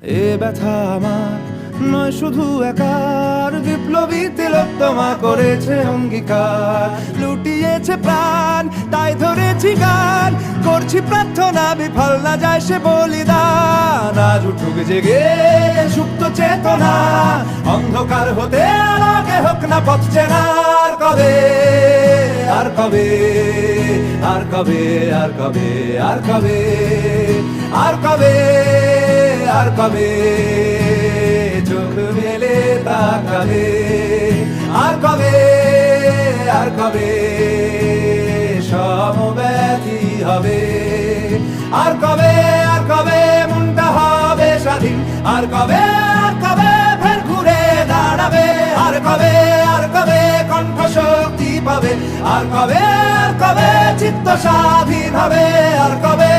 এ ব্যথা আমার নয় শুধু একার, বিপ্লবী তিলোত্তমা করেছে অঙ্গীকার, লুটিয়েছে প্রাণ তাই ধরেছি গান, করছি প্রার্থনা বিফল না যায় সে বলিদান। আজ উঠুক জেগে সুপ্ত চেতনা, অন্ধকার হতে আলোকে হোক না পথ চেনা। আর কবে, আর কবে, আর কবে, আর কবে, আর কবে, আর কবে, আর কবে চোখ মেলে তাকাবে। আর কবে, আর কবে সমব্যথী হবে। আর কবে, আর কবে মনটা হবে স্বাধীন। আর কবে, আর কবে ফের ঘুরে দাঁড়াবে। আর কবে, আর কবে কণ্ঠ শক্তি পাবে। আর কবে, আর কবে চিত্ত স্বাধীন হবে। আর কবে,